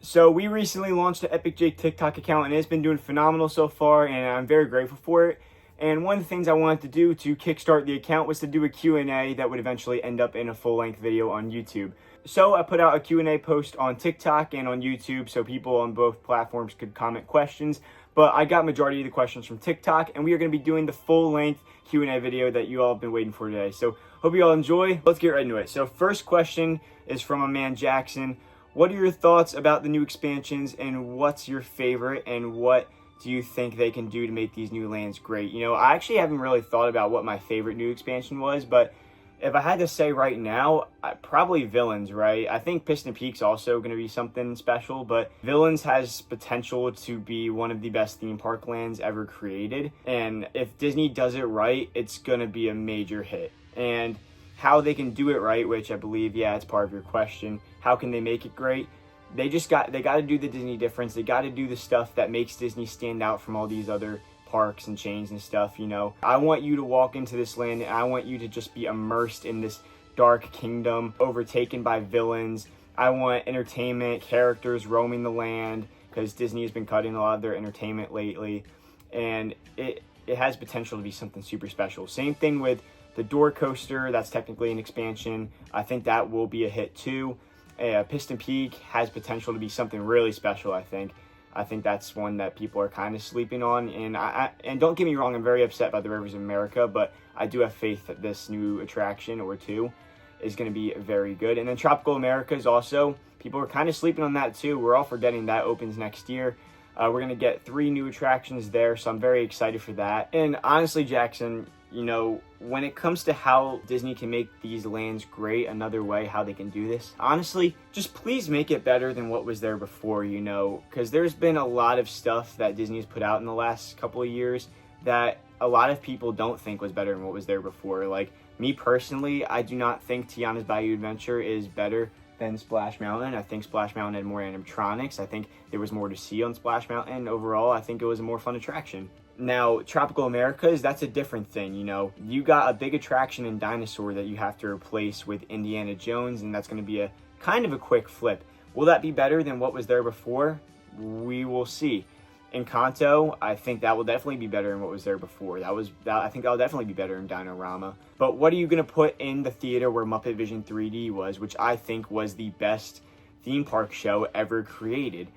So we recently launched the Epic Jake TikTok account, and it's been doing phenomenal so far, and I'm very grateful for it. And one of the things I wanted to do to kickstart the account was to do a Q&A that would eventually end up in a full-length video on YouTube. So I put out a Q&A post on TikTok and on YouTube so people on both platforms could comment questions. But I got majority of the questions from TikTok, and we are going to be doing the full-length Q&A video that you all have been waiting for today. So hope you all enjoy. Let's get right into it. So first question is from a man, Jackson. What are your thoughts about the new expansions, and what's your favorite, and what do you think they can do to make these new lands great? You know, I actually haven't really thought about what my favorite new expansion was, but if I had to say right now, probably Villains, right? I think Piston Peak's also going to be something special, but Villains has potential to be one of the best theme park lands ever created. And if Disney does it right, it's going to be a major hit. And how they can do it right, which I believe, yeah, it's part of your question. How can they make it great? They got to do the Disney difference. They got to do the stuff that makes Disney stand out from all these other parks and chains and stuff. You know, I want you to walk into this land and I want you to just be immersed in this dark kingdom overtaken by villains. I want entertainment, characters roaming the land, because Disney has been cutting a lot of their entertainment lately, and it has potential to be something super special. Same thing with the Door Coaster. That's technically an expansion. I think that will be a hit too. Piston Peak has potential to be something really special, I think. I think that's one that people are kind of sleeping on. And don't get me wrong, I'm very upset by the Rivers of America, but I do have faith that this new attraction or two is going to be very good. And then Tropical America is also, people are kind of sleeping on that too. We're all forgetting that opens next year. We're going to get 3 new attractions there, so I'm very excited for that. And honestly, Jackson, you know, when it comes to how Disney can make these lands great, another way how they can do this, honestly, just please make it better than what was there before, you know, because there's been a lot of stuff that Disney has put out in the last couple of years that a lot of people don't think was better than what was there before. Like, me personally, I do not think Tiana's Bayou Adventure is better than Splash Mountain. I think Splash Mountain had more animatronics. I think there was more to see on Splash Mountain. Overall, I think it was a more fun attraction. Now, Tropical Americas, that's a different thing, you know. You got a big attraction in Dinosaur that you have to replace with Indiana Jones, and that's going to be a kind of a quick flip. Will that be better than what was there before? We will see. Encanto, I think that will definitely be better than what was there before. I think that will definitely be better in Dinorama. But what are you going to put in the theater where Muppet Vision 3D was, which I think was the best theme park show ever created?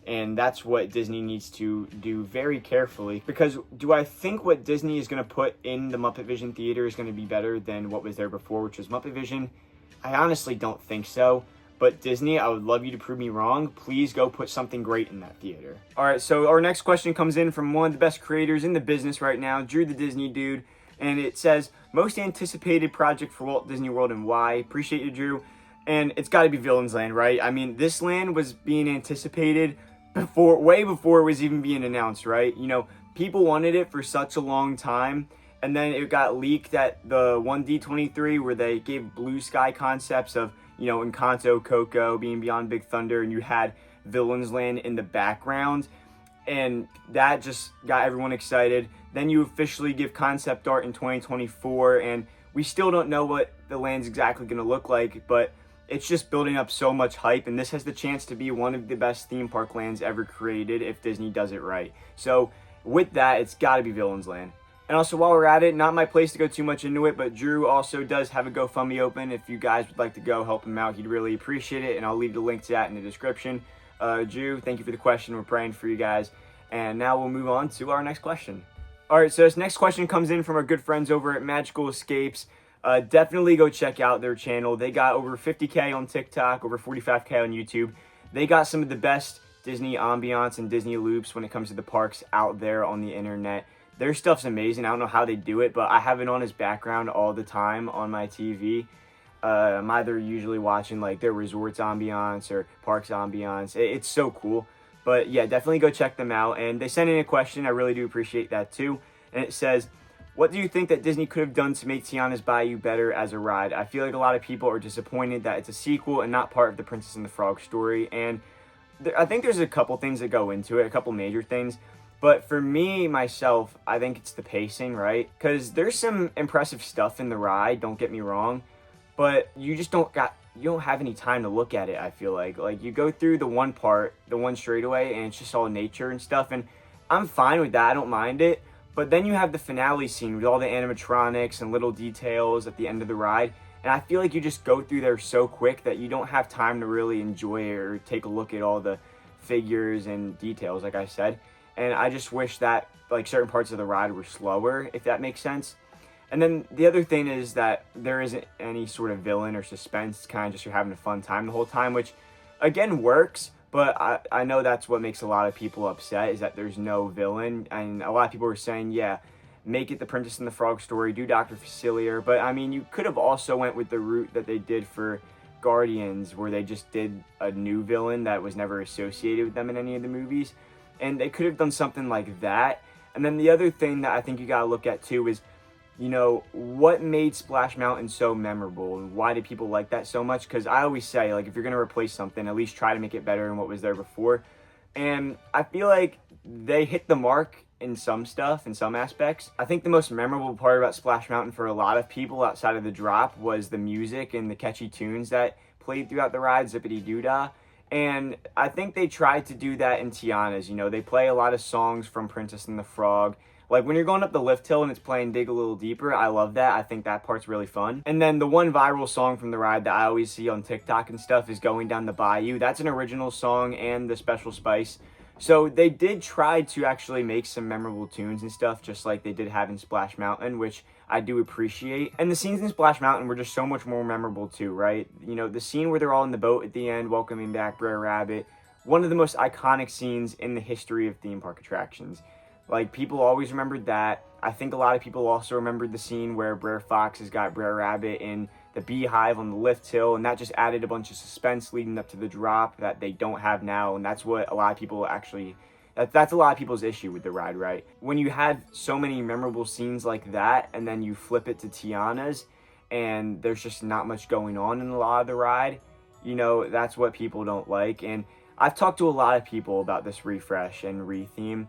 And that's what Disney needs to do very carefully. Because do I think what Disney is going to put in the Muppet Vision Theater is going to be better than what was there before, which was Muppet Vision? I honestly don't think so. But Disney, I would love you to prove me wrong. Please go put something great in that theater. All right, so our next question comes in from one of the best creators in the business right now, Drew the Disney Dude. And it says, most anticipated project for Walt Disney World and why? Appreciate you, Drew. And it's got to be Villains Land, right? I mean, this land was being anticipated way before it was even being announced, right? You know, people wanted it for such a long time. And then it got leaked at the 1D23 where they gave blue sky concepts of, you know, Encanto, Coco being Beyond Big Thunder, and you had Villains Land in the background, and that just got everyone excited. Then you officially give concept art in 2024, and we still don't know what the land's exactly going to look like, but it's just building up so much hype, and this has the chance to be one of the best theme park lands ever created if Disney does it right. So with that, it's got to be Villains Land. And also, while we're at it, not my place to go too much into it, but Drew also does have a GoFundMe open. If you guys would like to go help him out, he'd really appreciate it, and I'll leave the link to that in the description. Drew, thank you for the question. We're praying for you guys. And now we'll move on to our next question. All right, so this next question comes in from our good friends over at Magical Escapes. Definitely go check out their channel. They got over 50K on TikTok, over 45K on YouTube. They got some of the best Disney ambiance and Disney loops when it comes to the parks out there on the internet. Their stuff's amazing. I don't know how they do it, but I have it on as background all the time on my TV. I'm either usually watching like their resorts ambiance or parks ambiance. It's so cool. But yeah, definitely go check them out. And they sent in a question. I really do appreciate that too. And it says, what do you think that Disney could have done to make Tiana's Bayou better as a ride? I feel like a lot of people are disappointed that it's a sequel and not part of the Princess and the Frog story. And I think there's a couple things that go into it, a couple major things. But for me, myself, I think it's the pacing, right? Because there's some impressive stuff in the ride, don't get me wrong. But you you don't have any time to look at it. I feel like you go through the one part, the one straightaway, and it's just all nature and stuff, and I'm fine with that. I don't mind it. But then you have the finale scene with all the animatronics and little details at the end of the ride, and I feel like you just go through there so quick that you don't have time to really enjoy it or take a look at all the figures and details, like I said. And I just wish that like certain parts of the ride were slower, if that makes sense. And then the other thing is that there isn't any sort of villain or suspense. It's kind of just you're having a fun time the whole time, which again works, but I know that's what makes a lot of people upset, is that there's no villain. And a lot of people were saying, yeah, make it the Princess and the Frog story, do Dr. Facilier. But I mean, you could have also went with the route that they did for Guardians, where they just did a new villain that was never associated with them in any of the movies. And they could have done something like that. And then the other thing that I think you gotta look at too is, you know, what made Splash Mountain so memorable, and why did people like that so much? Because I always say, like, if you're going to replace something, at least try to make it better than what was there before. And I feel like they hit the mark in some stuff, in some aspects. I think the most memorable part about Splash Mountain for a lot of people outside of the drop was the music and the catchy tunes that played throughout the ride, Zippity Doo Dah. And I think they tried to do that in Tiana's. You know, they play a lot of songs from Princess and the Frog. Like when you're going up the lift hill and it's playing Dig a Little Deeper, I love that. I think that part's really fun. And then the one viral song from the ride that I always see on TikTok and stuff is Going Down the Bayou. That's an original song and the Special Spice. So they did try to actually make some memorable tunes and stuff, just like they did have in Splash Mountain, which I do appreciate. And the scenes in Splash Mountain were just so much more memorable too, right? You know, the scene where they're all in the boat at the end, welcoming back Brer Rabbit, one of the most iconic scenes in the history of theme park attractions. Like, people always remembered that. I think a lot of people also remembered the scene where Brer Fox has got Brer Rabbit in the beehive on the lift hill, and that just added a bunch of suspense leading up to the drop that they don't have now, and that's what a lot of people actually... That's a lot of people's issue with the ride, right? When you have so many memorable scenes like that, and then you flip it to Tiana's, and there's just not much going on in a lot of the ride, you know, that's what people don't like. And I've talked to a lot of people about this refresh and retheme,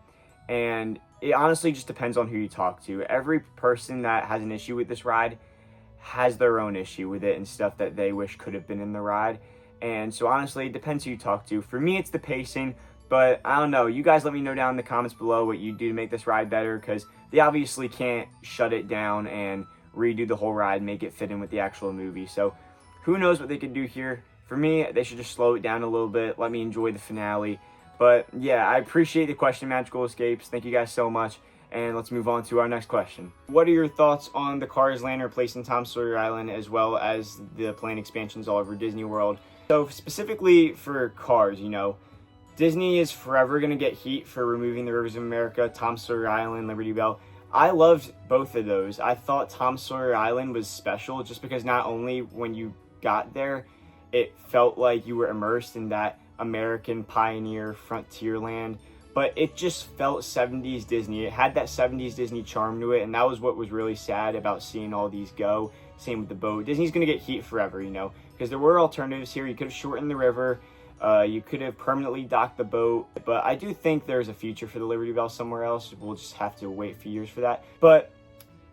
and it honestly just depends on who you talk to. Every person that has an issue with this ride has their own issue with it and stuff that they wish could have been in the ride. And so honestly, it depends who you talk to. For me, it's the pacing, but I don't know. You guys let me know down in the comments below what you do to make this ride better, because they obviously can't shut it down and redo the whole ride, make it fit in with the actual movie. So who knows what they could do here. For me, they should just slow it down a little bit, let me enjoy the finale. But yeah, I appreciate the question, Magical Escapes. Thank you guys so much. And let's move on to our next question. What are your thoughts on the Cars Land replacing Tom Sawyer Island, as well as the planned expansions all over Disney World? So specifically for Cars, you know, Disney is forever going to get heat for removing the Rivers of America, Tom Sawyer Island, Liberty Bell. I loved both of those. I thought Tom Sawyer Island was special just because not only when you got there, it felt like you were immersed in that American pioneer frontier land, but it just felt 70s Disney. It had that 70s Disney charm to it, and that was what was really sad about seeing all these go. Same with the boat. Disney's going to get heat forever, you know, because there were alternatives here. You could have shortened the river. You could have permanently docked the boat, but I do think there's a future for the Liberty Bell somewhere else. We'll just have to wait a few years for that. But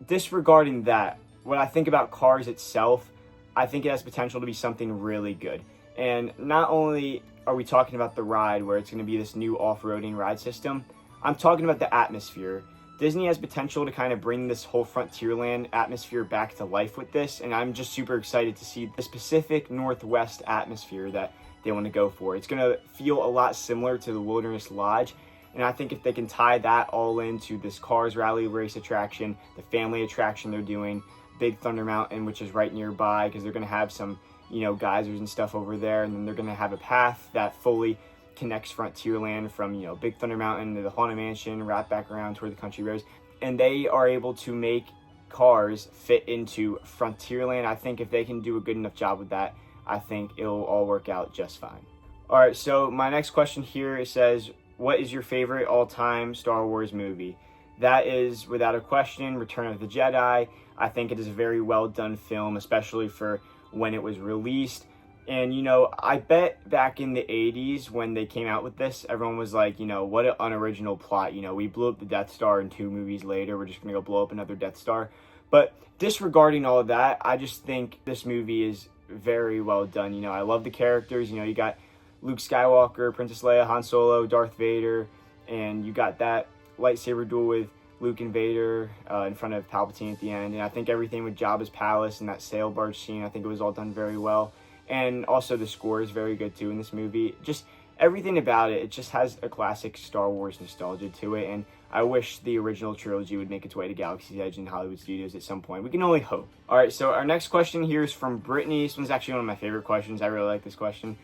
disregarding that, when I think about Cars itself, I think it has potential to be something really good. And not only are we talking about the ride, where it's going to be this new off-roading ride system, I'm talking about the atmosphere. Disney has potential to kind of bring this whole Frontierland atmosphere back to life with this, and I'm just super excited to see the specific Northwest atmosphere that they want to go for. It's going to feel a lot similar to the Wilderness Lodge, and I think if they can tie that all into this Cars Rally Race attraction, the family attraction they're doing, Big Thunder Mountain, which is right nearby, because they're going to have some, you know, geysers and stuff over there, and then they're going to have a path that fully connects Frontierland from, you know, Big Thunder Mountain to the Haunted Mansion, wrap back around toward the country roads, and they are able to make Cars fit into Frontierland. I think if they can do a good enough job with that, I think it'll all work out just fine. All right, so my next question here, it says, what is your favorite all-time Star Wars movie? That is, without a question, Return of the Jedi. I think it is a very well done film, especially for when it was released. And, you know, I bet back in the 80s when they came out with this, everyone was like, you know, what an unoriginal plot. You know, we blew up the Death Star, and 2 movies later, we're just going to go blow up another Death Star. But disregarding all of that, I just think this movie is very well done. You know, I love the characters. You know, you got Luke Skywalker, Princess Leia, Han Solo, Darth Vader, and you got that lightsaber duel with Luke and Vader in front of Palpatine at the end. And I think everything with Jabba's palace and that sail barge scene, I think it was all done very well. And also the score is very good too in this movie. Just everything about it, it just has a classic Star Wars nostalgia to it. And I wish the original trilogy would make its way to Galaxy's Edge and Hollywood Studios at some point. We can only hope. All right, so our next question here is from Brittany. This one's actually one of my favorite questions. I really like this question.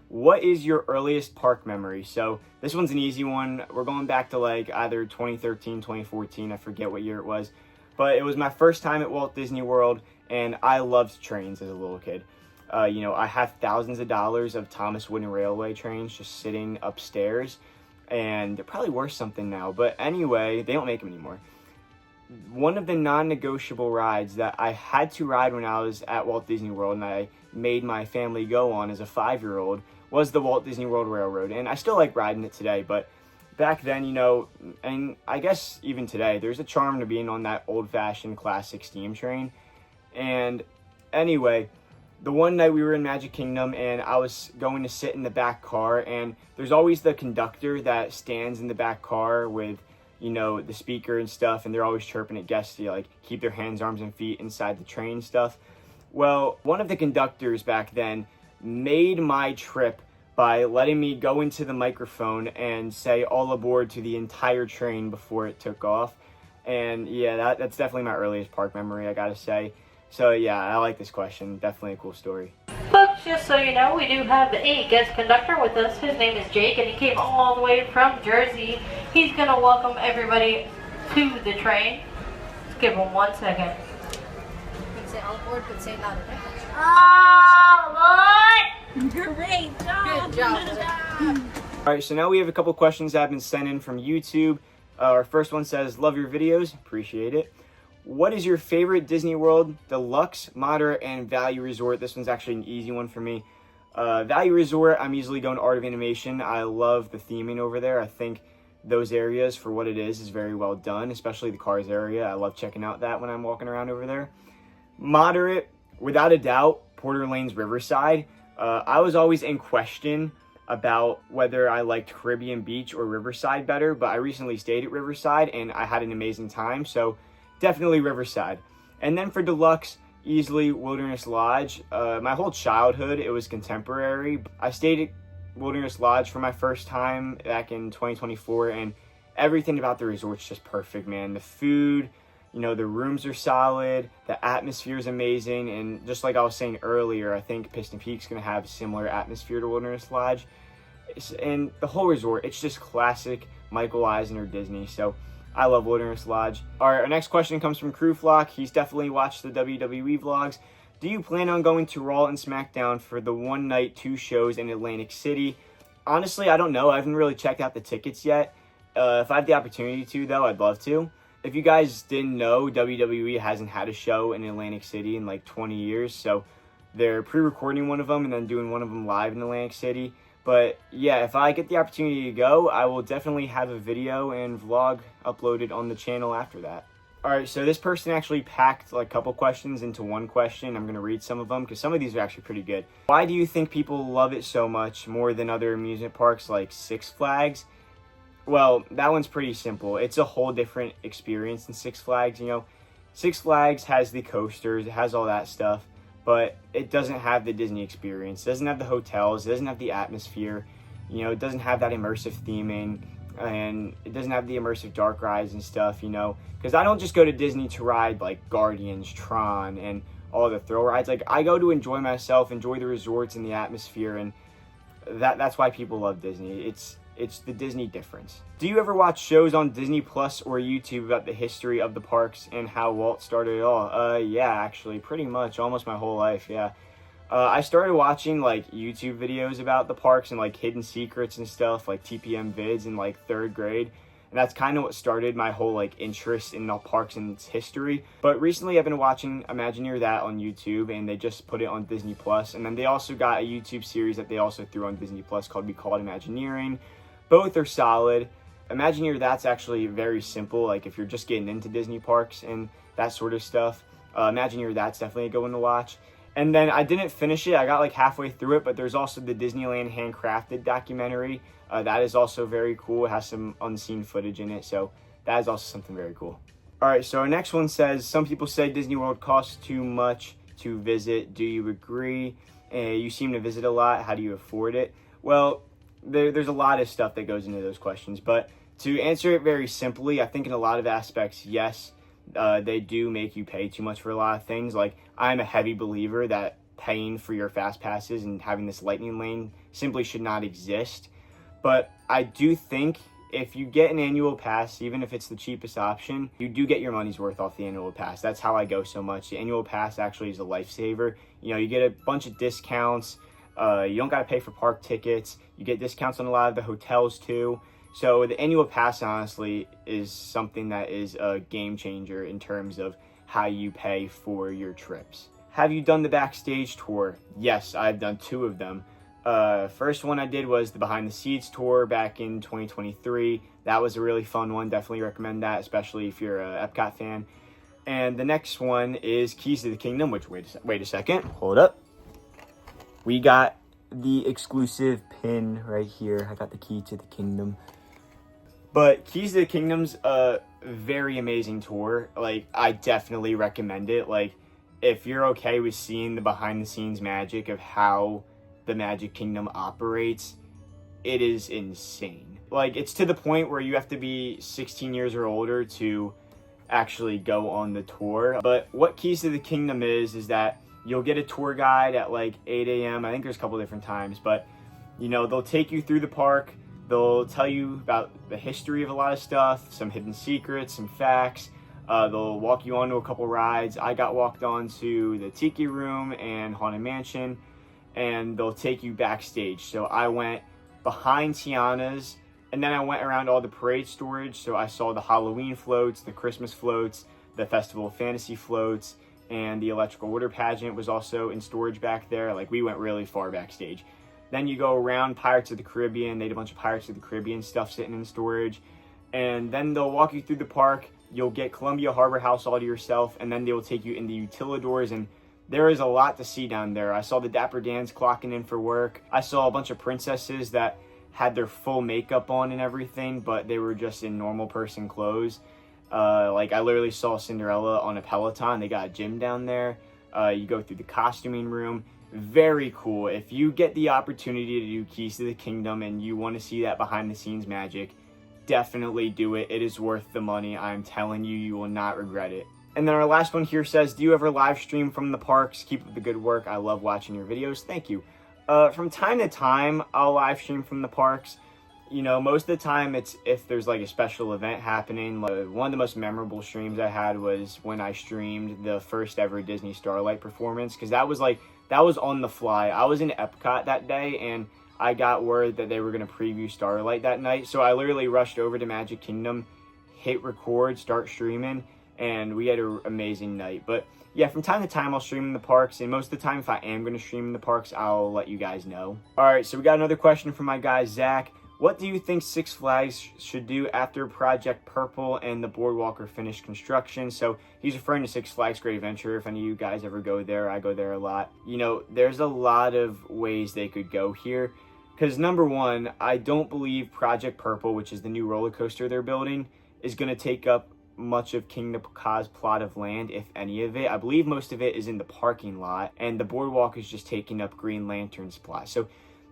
What is your earliest park memory? So this one's an easy one. We're going back to like either 2013, 2014. I forget what year it was. But it was my first time at Walt Disney World, and I loved trains as a little kid. You know, I have thousands of dollars of Thomas Wooden Railway trains just sitting upstairs, and they're probably worth something now. But anyway, they don't make them anymore. One of the non-negotiable rides that I had to ride when I was at Walt Disney World, and I made my family go on as a 5-year-old, was the Walt Disney World Railroad. And I still like riding it today, but back then, you know, and I guess even today, there's a charm to being on that old-fashioned classic steam train. And anyway, the one night we were in Magic Kingdom and I was going to sit in the back car, and there's always the conductor that stands in the back car with, you know, the speaker and stuff, and they're always chirping at guests to like keep their hands, arms, and feet inside the train and stuff. Well, one of the conductors back then made my trip by letting me go into the microphone and say all aboard to the entire train before it took off. And yeah, that's definitely my earliest park memory, I gotta say. So yeah, I like this question. Definitely a cool story. Folks, just so you know, we do have a guest conductor with us. His name is Jake, and he came all the way from Jersey. He's going to welcome everybody to the train. Let's give him 1 second. You can say all aboard, but say it louder. All aboard! Great job! Good job. Alright, so now we have a couple questions that have been sent in from YouTube. Our first one says, love your videos. Appreciate it. What is your favorite Disney World deluxe, moderate, and value resort? This one's actually an easy one for me. Value resort, I'm easily going to Art of Animation. I love the theming over there. I think those areas, for what it is very well done, especially the Cars area. I love checking out that when I'm walking around over there. Moderate, without a doubt, Porter Lane's Riverside. I was always in question about whether I liked Caribbean Beach or Riverside better, but I recently stayed at Riverside and I had an amazing time, so definitely Riverside. And then for deluxe, easily Wilderness Lodge. My whole childhood, it was contemporary. I stayed at Wilderness Lodge for my first time back in 2024, and everything about the resort's just perfect, man. The food, you know, the rooms are solid, the atmosphere is amazing, and just like I was saying earlier, I think Piston Peak's going to have a similar atmosphere to Wilderness Lodge. And the whole resort, it's just classic Michael Eisner Disney, so I love Wilderness Lodge. All right, our next question comes from Crew Flock. He's definitely watched the WWE vlogs. Do you plan on going to Raw and SmackDown for the one night, 2 shows in Atlantic City? Honestly, I don't know. I haven't really checked out the tickets yet. If I have the opportunity to, though, I'd love to. If you guys didn't know, WWE hasn't had a show in Atlantic City in like 20 years, so they're pre-recording one of them and then doing one of them live in Atlantic City. But yeah, if I get the opportunity to go, I will definitely have a video and vlog uploaded on the channel after that. Alright, so this person actually packed like a couple questions into one question. I'm going to read some of them because some of these are actually pretty good. Why do you think people love it so much more than other amusement parks like Six Flags? Well, that one's pretty simple. It's a whole different experience than Six Flags, you know. Six Flags has the coasters, it has all that stuff, but it doesn't have the Disney experience. It doesn't have the hotels, it doesn't have the atmosphere, you know, it doesn't have that immersive theming, and it doesn't have the immersive dark rides and stuff, you know, because I don't just go to Disney to ride like Guardians, Tron, and all the thrill rides. Like, I go to enjoy myself, enjoy the resorts and the atmosphere, and that's why people love Disney. It's the Disney difference. Do you ever watch shows on Disney Plus or YouTube about the history of the parks and how Walt started it all? Yeah, actually, pretty much, almost my whole life, yeah. I started watching, like, YouTube videos about the parks and, like, hidden secrets and stuff, like TPM vids in, like, 3rd grade. And that's kind of what started my whole, like, interest in the parks and its history. But recently I've been watching Imagineer That on YouTube, and they just put it on Disney Plus. And then they also got a YouTube series that they also threw on Disney Plus called We Call It Imagineering. Both are solid. Imagineer That's actually very simple, like if you're just getting into Disney parks and that sort of stuff. Imagineer That's definitely a good one to watch. And then I didn't finish it. I got like halfway through it, but there's also the Disneyland Handcrafted documentary. That is also very cool. It has some unseen footage in it, so that is also something very cool. All right, so our next one says, some people say Disney World costs too much to visit. Do you agree? You seem to visit a lot. How do you afford it? Well, there's a lot of stuff that goes into those questions, but to answer it very simply, I think in a lot of aspects, yes, they do make you pay too much for a lot of things. Like, I'm a heavy believer that paying for your fast passes and having this lightning lane simply should not exist. But I do think if you get an annual pass, even if it's the cheapest option, you do get your money's worth off the annual pass. That's how I go so much. The annual pass actually is a lifesaver. You know, you get a bunch of discounts. You don't got to pay for park tickets. You get discounts on a lot of the hotels too. So the annual pass, honestly, is something that is a game changer in terms of how you pay for your trips. Have you done the backstage tour? Yes, I've done 2 of them. First one I did was the behind the scenes tour back in 2023. That was a really fun one. Definitely recommend that, especially if you're a Epcot fan. And the next one is Keys to the Kingdom, which, wait a second, hold up. We got the exclusive pin right here. I got the Key to the Kingdom. But Keys to the Kingdom's a very amazing tour. Like, I definitely recommend it. Like, if you're okay with seeing the behind the scenes magic of how the Magic Kingdom operates, it is insane. Like, it's to the point where you have to be 16 years or older to actually go on the tour. But what Keys to the Kingdom is that you'll get a tour guide at like 8 a.m. I think there's a couple different times, but you know, they'll take you through the park. They'll tell you about the history of a lot of stuff, some hidden secrets, some facts. They'll walk you onto a couple rides. I got walked on to the Tiki Room and Haunted Mansion, and they'll take you backstage. So I went behind Tiana's, and then I went around all the parade storage. So I saw the Halloween floats, the Christmas floats, the Festival of Fantasy floats, and the Electrical Order pageant was also in storage back there. Like, we went really far backstage. Then you go around Pirates of the Caribbean. They had a bunch of Pirates of the Caribbean stuff sitting in storage. And then they'll walk you through the park. You'll get Columbia Harbor House all to yourself. And then they will take you into Utilidors. And there is a lot to see down there. I saw the Dapper Dans clocking in for work. I saw a bunch of princesses that had their full makeup on and everything, but they were just in normal person clothes. Like, I literally saw Cinderella on a Peloton. They got a gym down there. You go through the costuming room. Very cool. If you get the opportunity to do Keys to the Kingdom and you want to see that behind the scenes magic, definitely do it. It is worth the money. I'm telling you, you will not regret it. And then our last one here says, do you ever live stream from the parks? Keep up the good work. I love watching your videos. Thank you. From time to time, I'll live stream from the parks. You know, most of the time it's if there's like a special event happening. Like, one of the most memorable streams I had was when I streamed the first ever Disney Starlight performance, because that was on the fly. I was in Epcot that day, and I got word that they were going to preview Starlight that night. So I literally rushed over to Magic Kingdom, hit record, start streaming, and we had an amazing night. But yeah, from time to time, I'll stream in the parks, and most of the time, if I am going to stream in the parks, I'll let you guys know. All right, so we got another question from my guy, Zach. What do you think Six Flags should do after Project Purple and the Boardwalk are finished construction? So he's referring to Six Flags Great Adventure. If any of you guys ever go there, I go there a lot. You know, there's a lot of ways they could go here. Because number one, I don't believe Project Purple, which is the new roller coaster they're building, is going to take up much of Kingda Ka's plot of land, if any of it. I believe most of it is in the parking lot, and the Boardwalk is just taking up Green Lantern's plot. So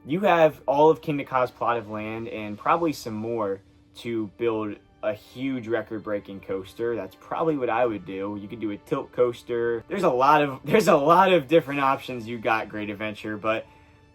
you have all of Kingda Ka's plot of land and probably some more to build a huge record-breaking coaster. That's probably what I would do. You could do a tilt coaster. There's a lot of different options you got, Great Adventure, but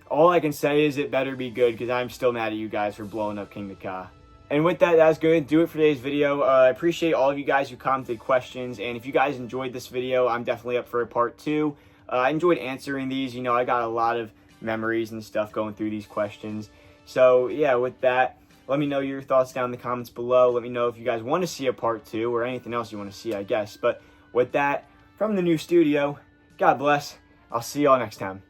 all I can say is it better be good, because I'm still mad at you guys for blowing up Kingda Ka. And with that, that's going to do it for today's video. I appreciate all of you guys who commented questions, and if you guys enjoyed this video, I'm definitely up for a part 2. I enjoyed answering these. You know, I got a lot of memories and stuff going through these questions. So yeah, with that, let me know your thoughts down in the comments below. Let me know if you guys want to see a part 2 or anything else you want to see, I guess. But with that, from the new studio, God bless. I'll see y'all next time.